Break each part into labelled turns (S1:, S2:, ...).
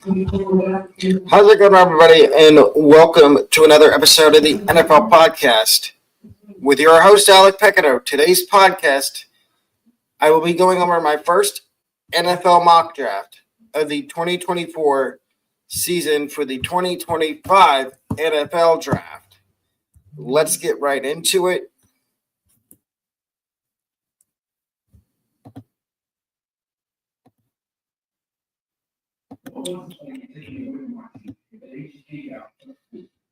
S1: How's it going, everybody? And welcome to another episode of the NFL Podcast with your host, Alec Pecado. Today's podcast, I will be going over my first NFL mock draft of the 2024 season for the 2025 NFL Draft. Let's get right into it.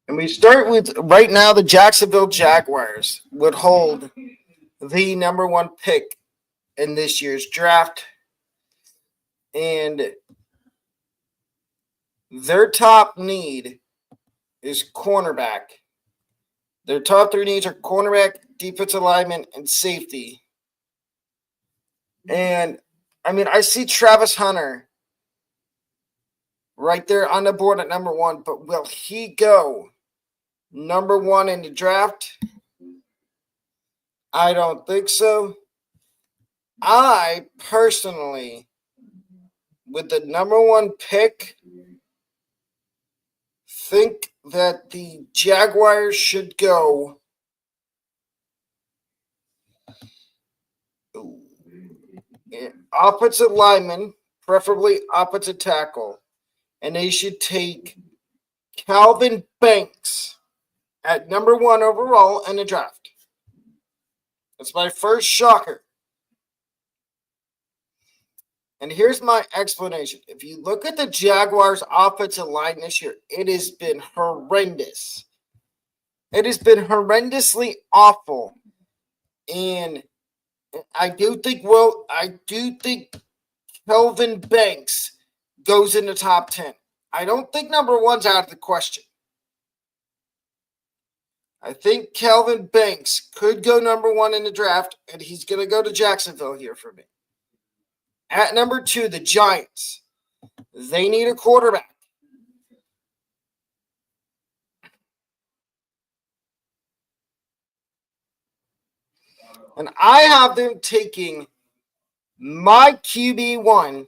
S1: And we start with right now the Jacksonville Jaguars would hold the number one pick in this year's draft. And their top need is cornerback. Their top three needs are cornerback, defensive lineman, and safety. And I see Travis Hunter right there on the board at number one, but will he go number one in the draft? I don't think so. I personally, with the number one pick, think that the Jaguars should go offensive lineman, preferably offensive tackle, and they should take Calvin Banks at number one overall in the draft. That's my first shocker. And here's my explanation. If you look at the Jaguars' offensive line this year, it has been horrendous. It has been horrendously awful. And I do think Kelvin Banks goes in the top 10. I don't think number one's out of the question. I think Kelvin Banks could go number one in the draft, and he's going to go to Jacksonville here for me. At number two, the Giants. They need a quarterback. And I have them taking my QB1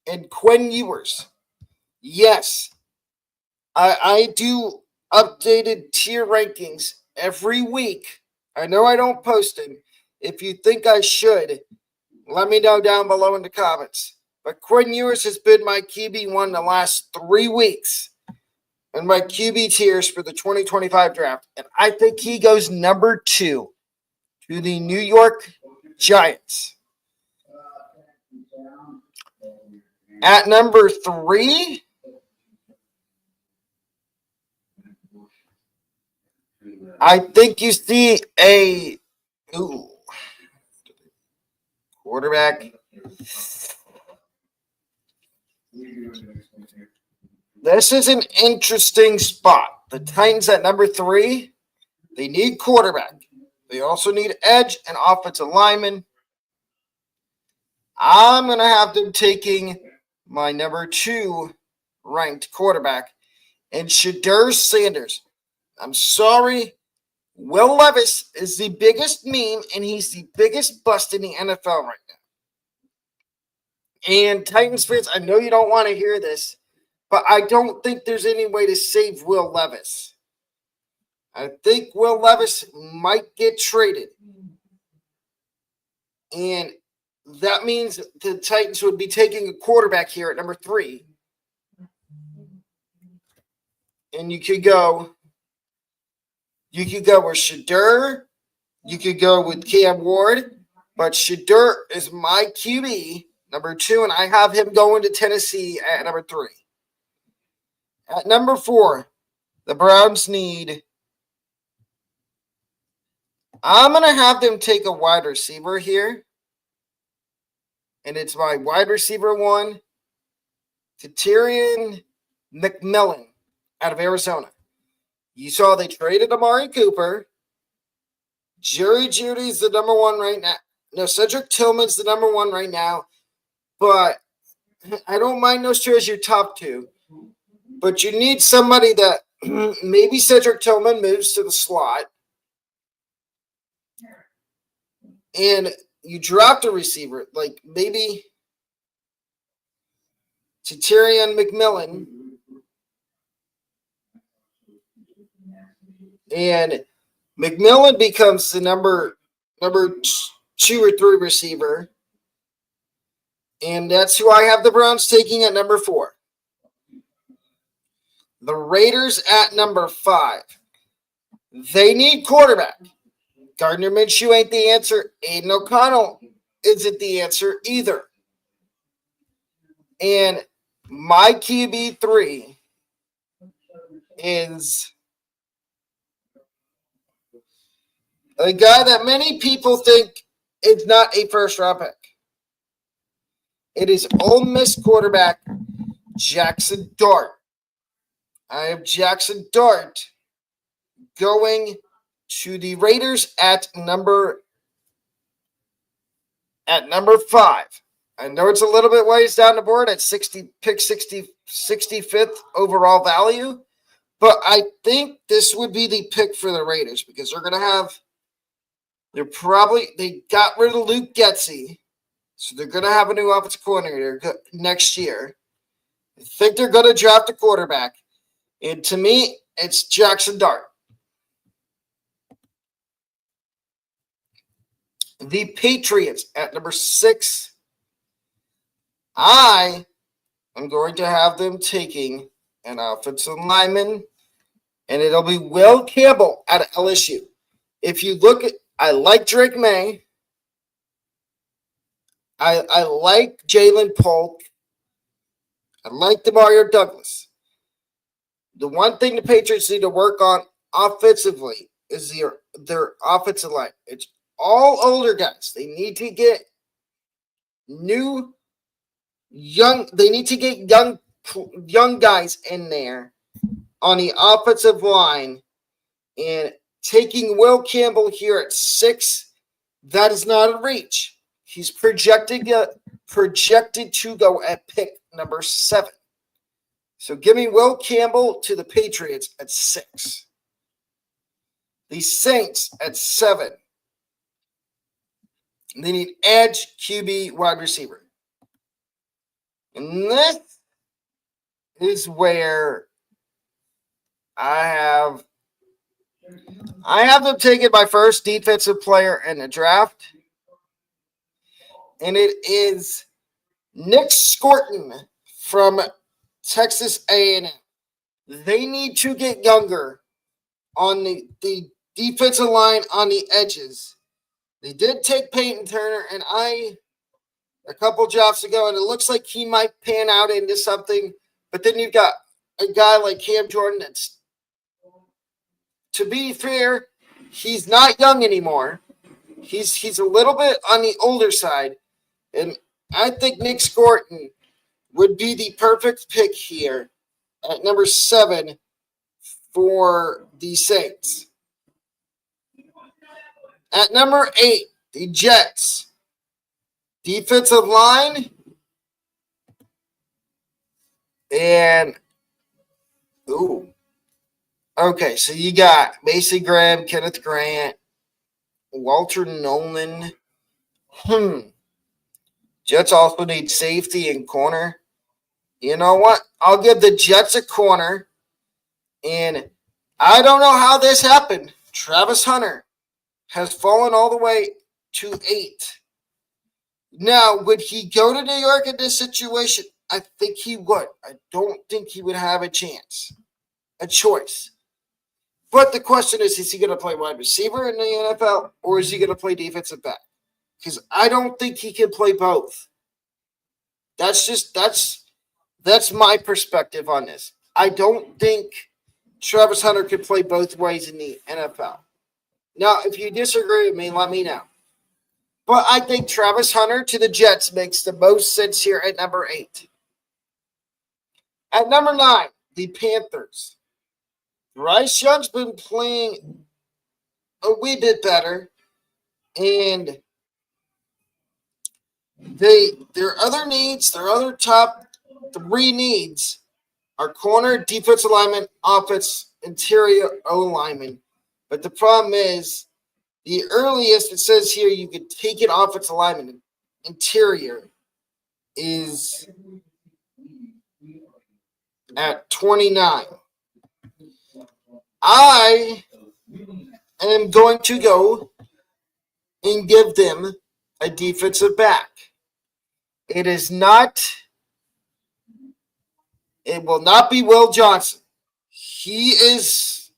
S1: and Quinn Ewers. Yes, I do updated tier rankings every week. I know I don't post them. If you think I should, let me know down below in the comments. But Quinn Ewers has been my QB1 the last 3 weeks and my QB tiers for the 2025 draft. And I think he goes number two to the New York Giants. At number three, I think you see a quarterback. This is an interesting spot. The Titans at number three, they need quarterback. They also need edge and offensive lineman. I'm going to have them taking my number two ranked quarterback and Shedeur Sanders. I'm sorry. Will Levis is the biggest meme, and he's the biggest bust in the NFL right now. And Titans fans, I know you don't want to hear this, but I don't think there's any way to save Will Levis. I think Will Levis might get traded. And that means the Titans would be taking a quarterback here at number three. And you could go with Shedeur. You could go with Cam Ward. But Shedeur is my QB, number two, and I have him going to Tennessee at number three. At number four, the Browns need. I'm going to have them take a wide receiver here. And it's my wide receiver one, Tyrion McMillan out of Arizona. You saw they traded Amari Cooper. Jerry Jeudy's the number one right now. No, Cedric Tillman's the number one right now. But I don't mind those two as your top two. But you need somebody that maybe Cedric Tillman moves to the slot. And you dropped a receiver. Like maybe to Tyrion McMillan. And McMillan becomes the number 2 or 3 receiver. And that's who I have the Browns taking at number 4. The Raiders at number 5. They need quarterback. Gardner Minshew ain't the answer. Aiden O'Connell isn't the answer either. And my QB3 is a guy that many people think is not a first-round pick. It is Ole Miss quarterback Jackson Dart. I have Jackson Dart going to the Raiders at number 5. I know it's a little bit ways down the board at 65th overall value, but I think this would be the pick for the Raiders because they got rid of Luke Getsy, so they're going to have a new offensive coordinator next year. I think they're going to draft a quarterback, and to me, it's Jackson Dart. The Patriots at number 6. I am going to have them taking an offensive lineman, and it'll be Will Campbell out of LSU. If you look at, I like Drake May. I like Jalen Polk. I like Demario Douglas. The one thing the Patriots need to work on offensively is their offensive line. It's all older guys. They need to get young guys in there on the offensive line. And taking Will Campbell here at 6, that is not a reach. He's projected to go at pick number 7. So give me Will Campbell to the Patriots at 6. The Saints at 7. They need edge, QB, wide receiver. And this is where I have them taking my first defensive player in the draft. And it is Nick Scorton from Texas A&M. They need to get younger on the defensive line on the edges. They did take Peyton Turner a couple drafts ago, and it looks like he might pan out into something. But then you've got a guy like Cam Jordan that's, to be fair, he's not young anymore. He's a little bit on the older side. And I think Nick Scorton would be the perfect pick here at number 7 for the Saints. At number 8, the Jets. Defensive line. And, okay, so you got Mason Graham, Kenneth Grant, Walter Nolan. Jets also need safety and corner. You know what? I'll give the Jets a corner. And I don't know how this happened. Travis Hunter has fallen all the way to 8. Now, would he go to New York in this situation? I think he would. I don't think he would have a choice. But the question is he going to play wide receiver in the NFL or is he going to play defensive back? Because I don't think he can play both. That's my perspective on this. I don't think Travis Hunter could play both ways in the NFL. Now, if you disagree with me, let me know. But I think Travis Hunter to the Jets makes the most sense here at number 8. At number 9, the Panthers. Bryce Young's been playing a wee bit better. And their other top 3 needs are corner, defensive lineman, offense, interior O-lineman. But the problem is, the earliest it says here you could take an offensive lineman interior is at 29. I am going to go and give them a defensive back. It will not be Will Johnson. He is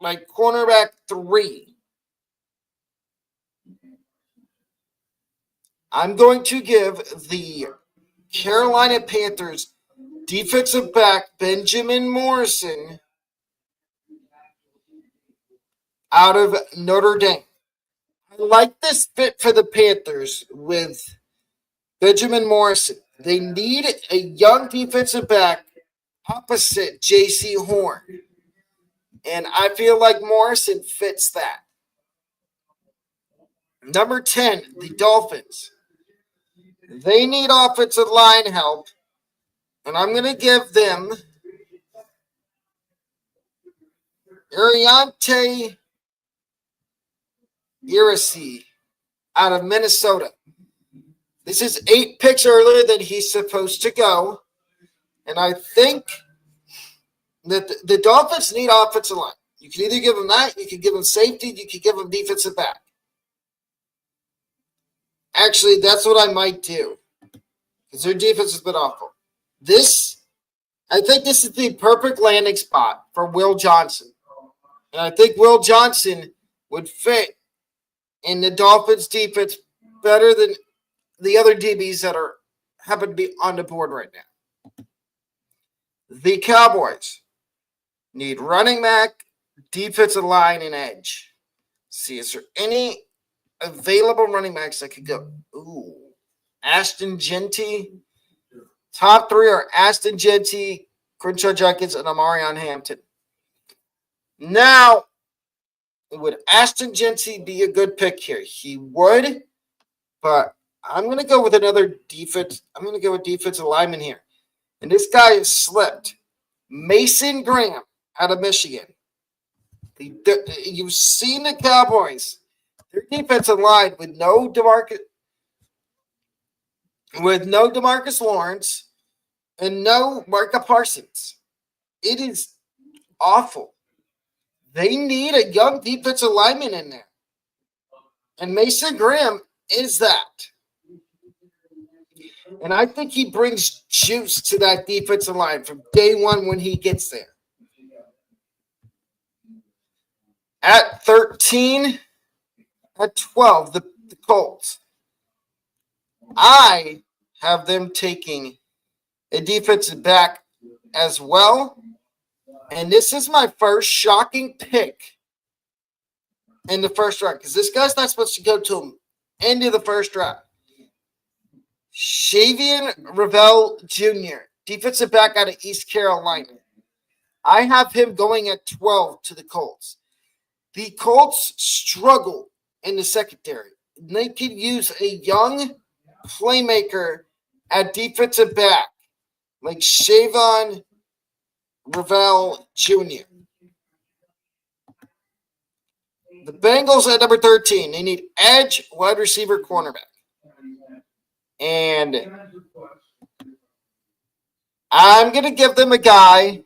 S1: my cornerback 3. I'm going to give the Carolina Panthers defensive back Benjamin Morrison out of Notre Dame. I like this fit for the Panthers with Benjamin Morrison. They need a young defensive back opposite J.C. Horn. And I feel like Morrison fits that. Number 10, the Dolphins. They need offensive line help. And I'm going to give them Ariante Irasi out of Minnesota. This is 8 picks earlier than he's supposed to go. And I think that the Dolphins need offensive line. You can either give them that, you can give them safety, you can give them defensive back. Actually, that's what I might do. Because their defense has been awful. I think this is the perfect landing spot for Will Johnson. And I think Will Johnson would fit in the Dolphins defense better than the other DBs that happen to be on the board right now. The Cowboys need running back, defensive line, and edge. See, is there any available running backs that could go? Ooh, Ashton Jeanty. Top 3 are Ashton Jeanty, Crenshaw Jenkins, and Amarion Hampton. Now, would Ashton Jeanty be a good pick here? He would, but I'm going to go with another defense. I'm going to go with defensive lineman here. And this guy has slipped. Mason Graham out of Michigan. You've seen the Cowboys. Their defensive line with no DeMarcus Lawrence and no Micah Parsons. It is awful. They need a young defensive lineman in there. And Mason Graham is that. And I think he brings juice to that defensive line from day one when he gets there. At 13, at 12, the Colts. I have them taking a defensive back as well. And this is my first shocking pick in the first round because this guy's not supposed to go to end of the first round. Shavian Revel Jr., defensive back out of East Carolina. I have him going at 12 to the Colts. The Colts struggle in the secondary. They could use a young playmaker at defensive back like Shavon Revel Jr. The Bengals at number 13. They need edge, wide receiver, cornerback. And I'm going to give them a guy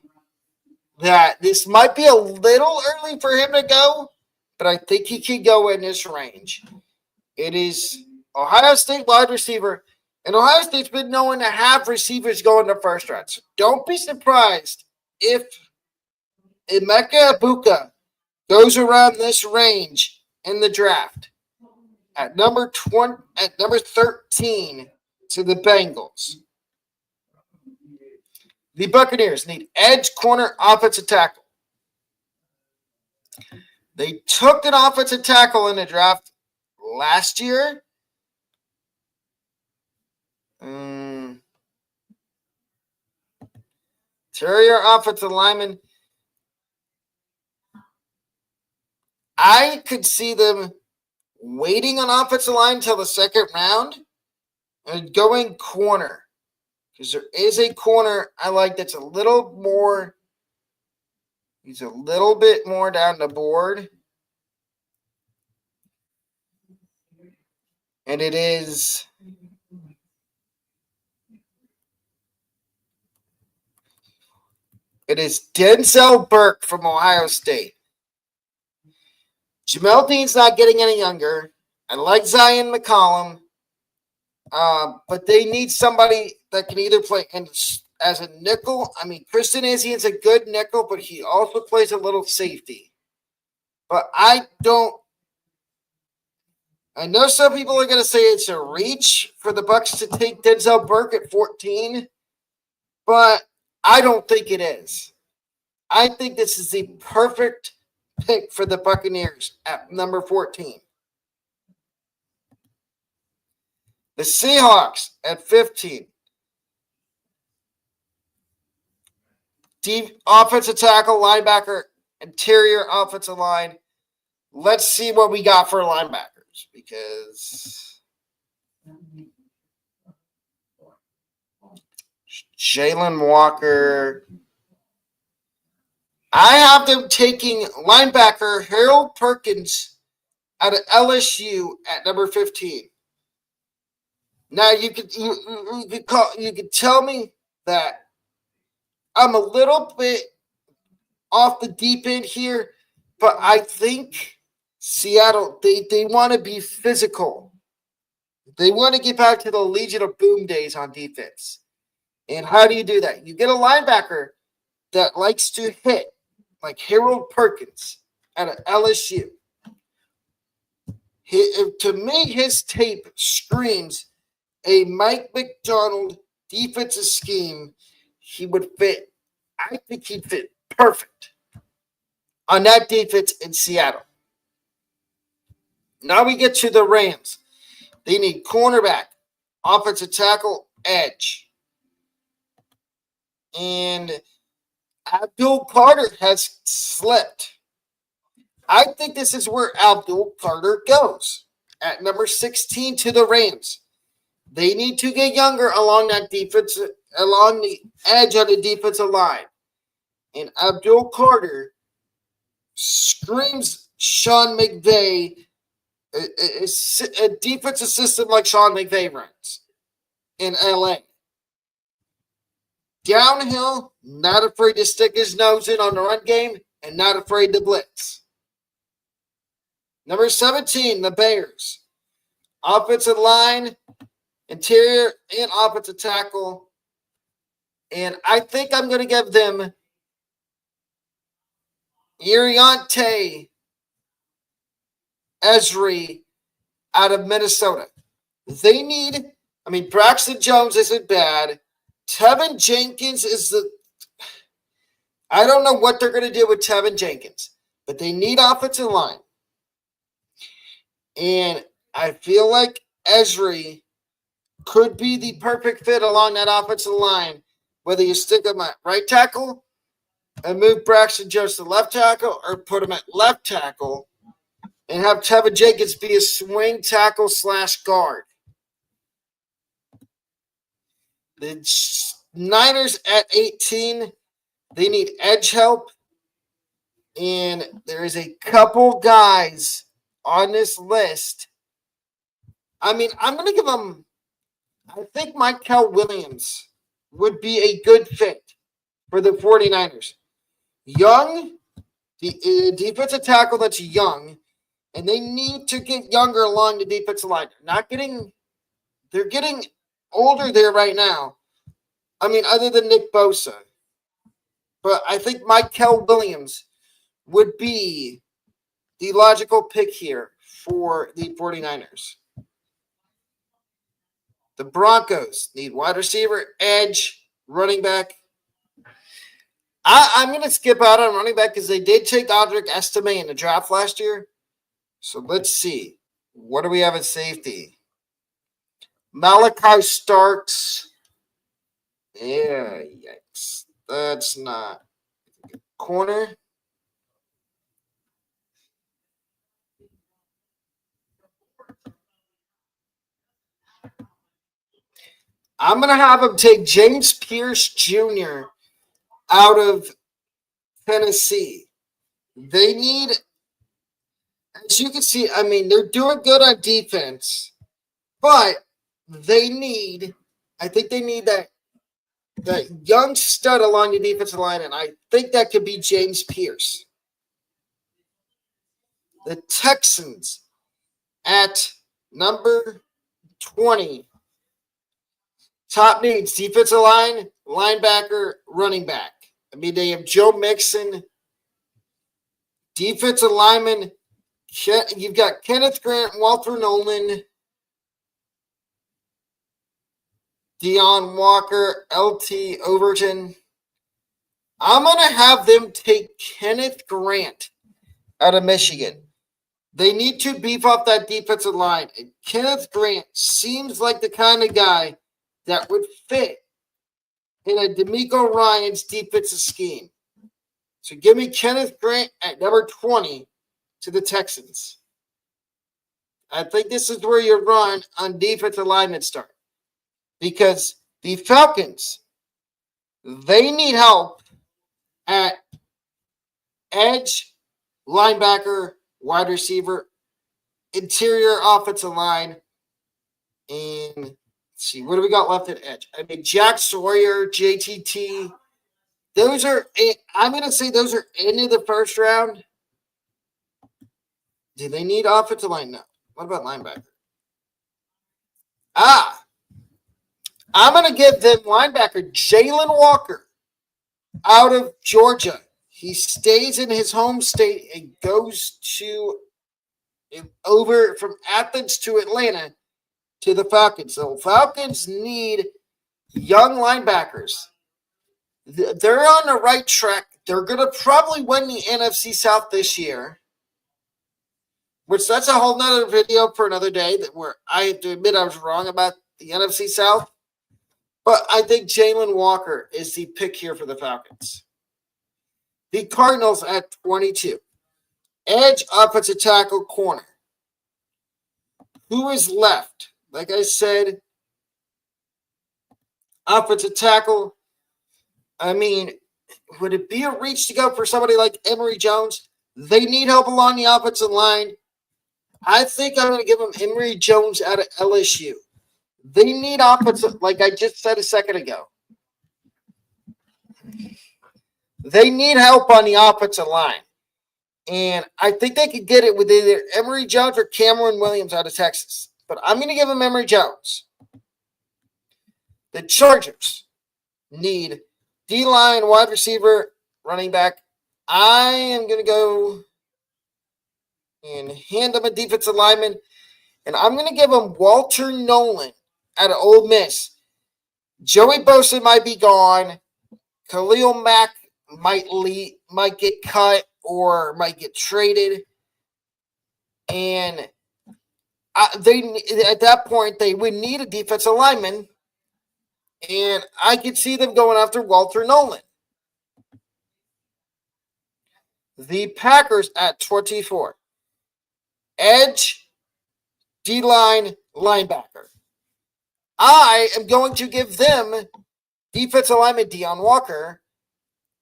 S1: that this might be a little early for him to go, but I think he can go in this range. It is Ohio State wide receiver, and Ohio State's been known to have receivers go in the first round. So don't be surprised if Emeka Egbuka goes around this range in the draft at number 13 to the Bengals. The Buccaneers need edge, corner, offensive tackle. They took an offensive tackle in the draft last year. Terrier offensive lineman. I could see them waiting on offensive line until the second round and going corner. Because there is a corner I like that's a little more, he's a little bit more down the board. And it is It is Denzel Burke from Ohio State. Jamel Dean's not getting any younger. I like Zion McCollum. But they need somebody that can either play as a nickel. I mean, Kristen Isian's a good nickel, but he also plays a little safety. But I know some people are going to say it's a reach for the Bucks to take Denzel Burke at 14, but I don't think it is. I think this is the perfect pick for the Buccaneers at number 14. The Seahawks at 15. Deep offensive tackle, linebacker, interior offensive line. Let's see what we got for linebackers because Jalen Walker. I have them taking linebacker Harold Perkins out of LSU at number 15. Now you could tell me that I'm a little bit off the deep end here, but I think Seattle, they want to be physical. They want to get back to the Legion of Boom days on defense. And how do you do that? You get a linebacker that likes to hit, like Harold Perkins out of LSU. To me, his tape screams a Mike Macdonald defensive scheme. He would fit. I think he'd fit perfect on that defense in Seattle. Now we get to the Rams. They need cornerback, offensive tackle, edge. And Abdul Carter has slipped. I think this is where Abdul Carter goes at number 16 to the Rams. They need to get younger along that defense, along the edge of the defensive line. And Abdul Carter screams Sean McVay, a defensive system like Sean McVay runs in LA. Downhill, not afraid to stick his nose in on the run game, and not afraid to blitz. Number 17, the Bears. Offensive line, interior, and offensive tackle. And I think I'm going to give them Iriante Esri out of Minnesota. They need, Braxton Jones isn't bad. Tevin Jenkins is I don't know what they're going to do with Tevin Jenkins, but they need offensive line. And I feel like Esri could be the perfect fit along that offensive line, whether you stick him at right tackle and move Braxton Jones to left tackle or put him at left tackle and have Tevin Jenkins be a swing tackle / guard. The Niners at 18, they need edge help. And there is a couple guys on this list. I'm going to give them, I think Michael Williams would be a good fit for the 49ers. Young, the defensive tackle that's young, and they need to get younger along the defensive line. They're getting older there right now. Other than Nick Bosa. But I think Michael Williams would be the logical pick here for the 49ers. The Broncos need wide receiver, edge, running back. I'm going to skip out on running back because they did take Audric Estime in the draft last year. So let's see. What do we have at safety? Malachi Starks. Yeah, yikes. That's not. Corner. I'm going to have him take James Pierce Jr. out of Tennessee. They need, as you can see, they're doing good on defense, but I think they need that the young stud along the defensive line, and I think that could be James Pierce. The Texans at number 20. Top needs: defensive line, linebacker, running back. I mean, they have Joe Mixon. Defensive lineman, you've got Kenneth Grant, Walter Nolan, Deion Walker, LT Overton. I'm going to have them take Kenneth Grant out of Michigan. They need to beef up that defensive line. And Kenneth Grant seems like the kind of guy that would fit in a DeMeco Ryans defensive scheme. So give me Kenneth Grant at number 20 to the Texans. I think this is where your run on defensive linemen start. Because the Falcons, they need help at edge, linebacker, wide receiver, interior offensive line, and let's see, what do we got left at edge? I mean, Jack Sawyer, JTT, those are, I'm going to say those are into the first round. Do they need offensive line? No. What about linebacker? I'm going to give them linebacker Jalen Walker out of Georgia. He stays in his home state and goes over from Athens to Atlanta to the Falcons. So Falcons need young linebackers. They're on the right track. They're going to probably win the NFC South this year, which that's a whole nother video for another day where I have to admit I was wrong about the NFC South. But I think Jalen Walker is the pick here for the Falcons. The Cardinals at 22. Edge, offensive tackle, corner. Who is left? Like I said, offensive tackle. I mean, would it be a reach to go for somebody like Emory Jones? They need help along the offensive line. I think I'm going to give them Emory Jones out of LSU. They need offensive, like I just said a second ago. They need help on the offensive line. And I think they could get it with either Emory Jones or Cameron Williams out of Texas. But I'm going to give them Emory Jones. The Chargers need D-line, wide receiver, running back. I am going to go and hand them a defensive lineman. And I'm going to give them Walter Nolan out of Ole Miss. Joey Bosa might be gone. Khalil Mack might get cut or might get traded. And they at that point, they would need a defensive lineman. And I could see them going after Walter Nolan. The Packers at 24. Edge, D-line, linebacker. I am going to give them defensive lineman Deion Walker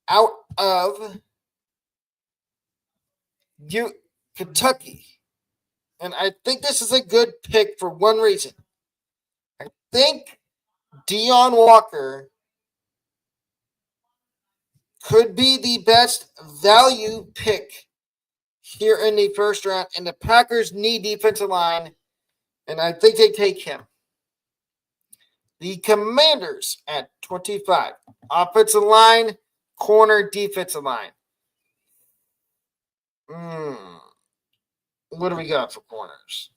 S1: out of Kentucky. And I think this is a good pick for one reason. I think Deion Walker could be the best value pick here in the first round. And the Packers need defensive line. And I think they take him. The Commanders at 25. Offensive line, corner, defensive line. What do we got for corners?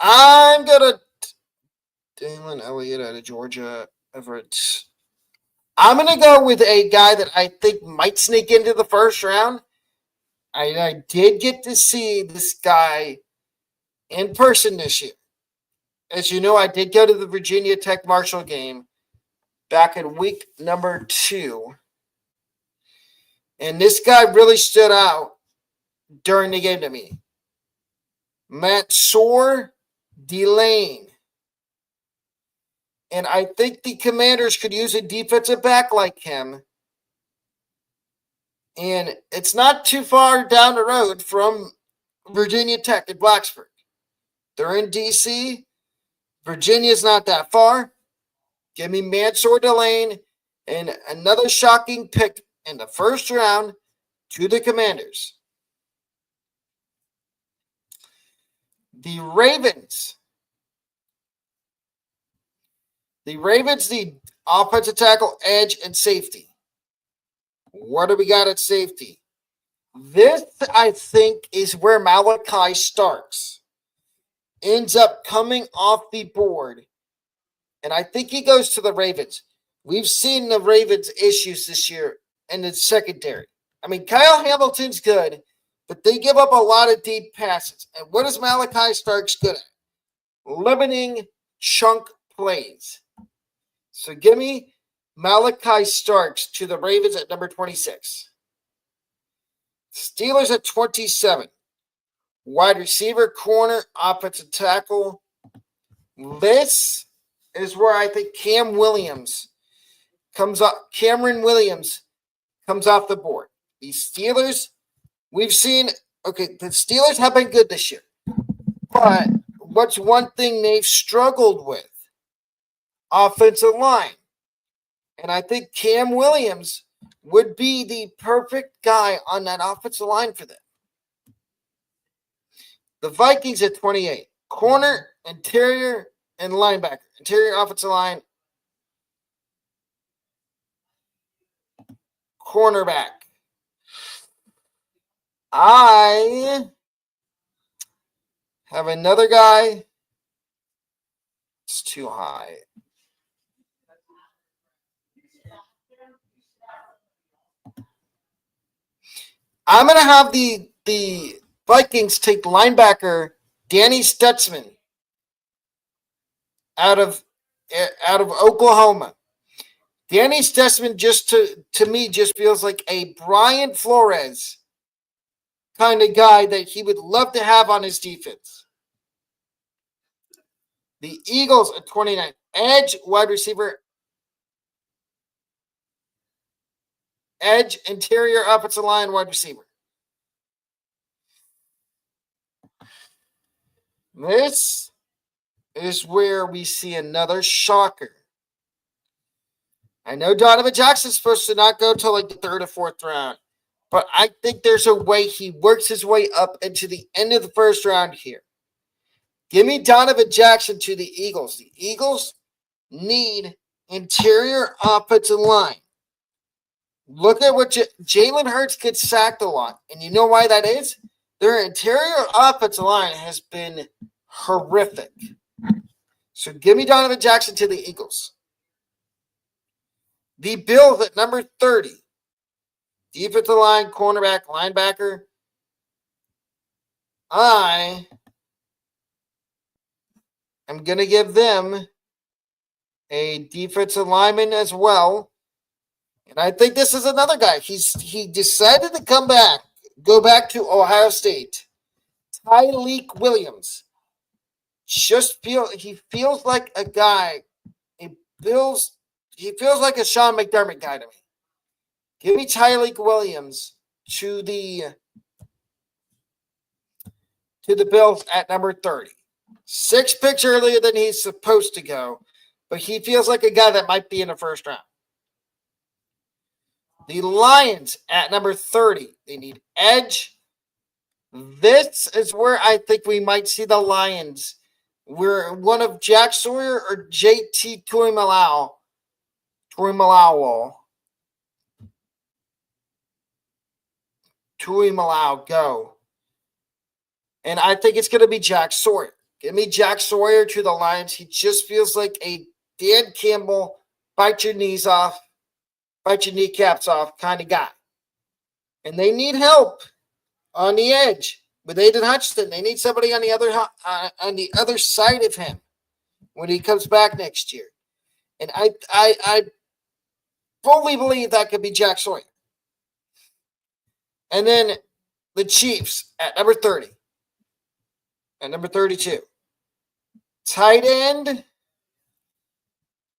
S1: I'm going to Dalen Elliott out of Georgia. Everett. I'm going to go with a guy that I think might sneak into the first round. I did get to see this guy in person this year. As you know, I did go to the Virginia Tech Marshall game back in week number 2. And this guy really stood out during the game to me. Mansour Delane. And I think the Commanders could use a defensive back like him. And it's not too far down the road from Virginia Tech at Blacksburg. They're in D.C. Virginia's not that far. Give me Mansour Delane and another shocking pick in the first round to the Commanders. The Ravens. The Ravens need offensive tackle, edge, and safety. What do we got at safety? This, I think, is where Malachi Starks ends up coming off the board. And I think he goes to the Ravens. We've seen the Ravens' issues this year in the secondary. I mean, Kyle Hamilton's good, but they give up a lot of deep passes. And what is Malachi Starks good at? Limiting chunk plays. So give me Malachi Starks to the Ravens at number 26. Steelers at 27. Wide receiver, corner, offensive tackle. This is where I think Cameron Williams comes off the board. The Steelers, we've seen, the Steelers have been good this year. But what's one thing they've struggled with? Offensive line. And I think Cam Williams would be the perfect guy on that offensive line for them. The Vikings at 28. Corner, interior, and linebacker. Interior offensive line. Cornerback. I have another guy. It's too high. I'm going to have the Vikings take linebacker Danny Stutzman out of Oklahoma. Danny Stutzman to me just feels like a Brian Flores kind of guy that he would love to have on his defense. The Eagles at 29. Edge, wide receiver. Edge, interior offensive line, wide receiver. This is where we see another shocker. I know Donovan Jackson's supposed to not go till like the third or fourth round, but I think there's a way he works his way up into the end of the first round here. Give me Donovan Jackson to the Eagles. The Eagles need interior offensive line. Look at what Jalen Hurts gets sacked a lot. And you know why that is? Their interior offensive line has been horrific. So give me Donovan Jackson to the Eagles. The Bills at number 30. Defensive line, cornerback, linebacker. I am going to give them a defensive lineman as well. And I think this is another guy. He decided to go back to Ohio State. Tyleik Williams. He feels like a guy. He feels like a Sean McDermott guy to me. Give me Tyleik Williams to the Bills at number 30. 6 picks earlier than he's supposed to go, but he feels like a guy that might be in the first round. The Lions at number 30. They need edge. This is where I think we might see the Lions. We're one of Jack Sawyer or JT Tuimoloau go. And I think it's going to be Jack Sawyer. Give me Jack Sawyer to the Lions. He just feels like a Dan Campbell, bite your knees off, bite your kneecaps off kind of guy. And they need help on the edge with Aiden Hutchinson. They need somebody on the other side of him when he comes back next year. And I fully believe that could be Jack Sawyer. And then the Chiefs at number 30. At number 32. Tight end.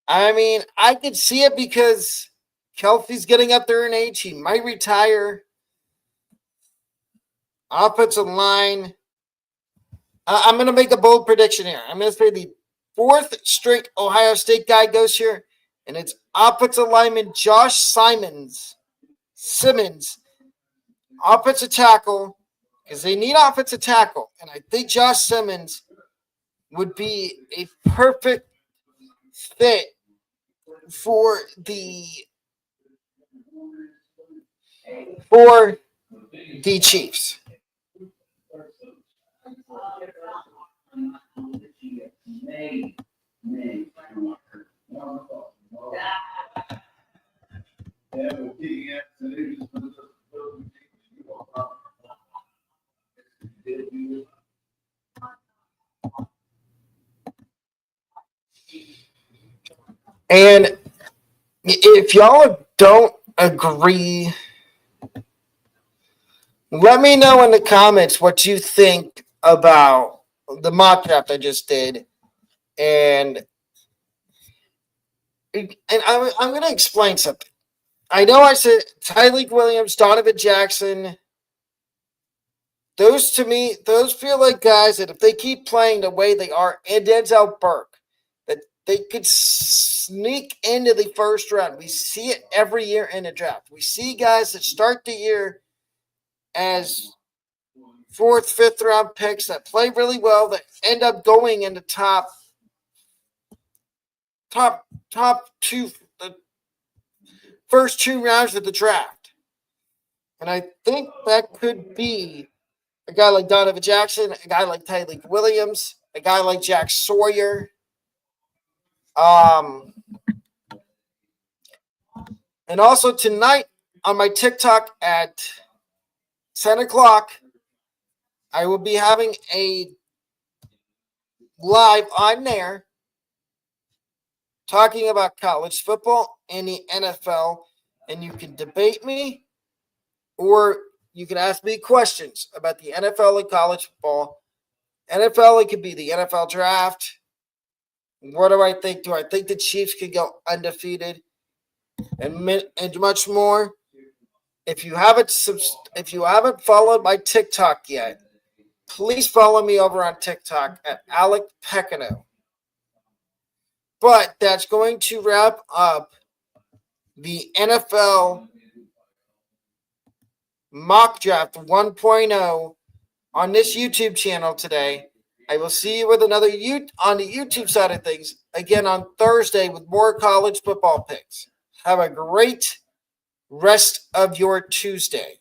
S1: I mean, I could see it because Kelsey's getting up there in age. He might retire. Offensive line. I'm going to make a bold prediction here. I'm going to say the fourth straight Ohio State guy goes here, and it's offensive lineman Josh Simmons, offensive tackle, because they need offensive tackle. And I think Josh Simmons would be a perfect fit for the Chiefs. And if y'all don't agree, let me know in the comments what you think about the mock draft I just did. And I'm going to explain something. I know I said Tyreek Williams, Donovan Jackson. Those, to me, those feel like guys that if they keep playing the way they are, and Denzel Burke, that they could sneak into the first round. We see it every year in the draft. We see guys that start the year as fourth, fifth round picks that play really well that end up going in the top two, the first 2 rounds of the draft. And I think that could be a guy like Donovan Jackson, a guy like Tyreek Williams, a guy like Jack Sawyer. And also tonight on my TikTok at 10 o'clock, I will be having a live on there talking about college football and the NFL. And you can debate me or you can ask me questions about the NFL and college football. NFL, it could be the NFL draft. What do I think? Do I think the Chiefs could go undefeated? And much more. If you haven't followed my TikTok yet, please follow me over on TikTok at Alec Pecano. But that's going to wrap up the NFL Mock Draft 1.0 on this YouTube channel today. I will see you with another on the YouTube side of things again on Thursday with more college football picks. Have a great rest of your Tuesday.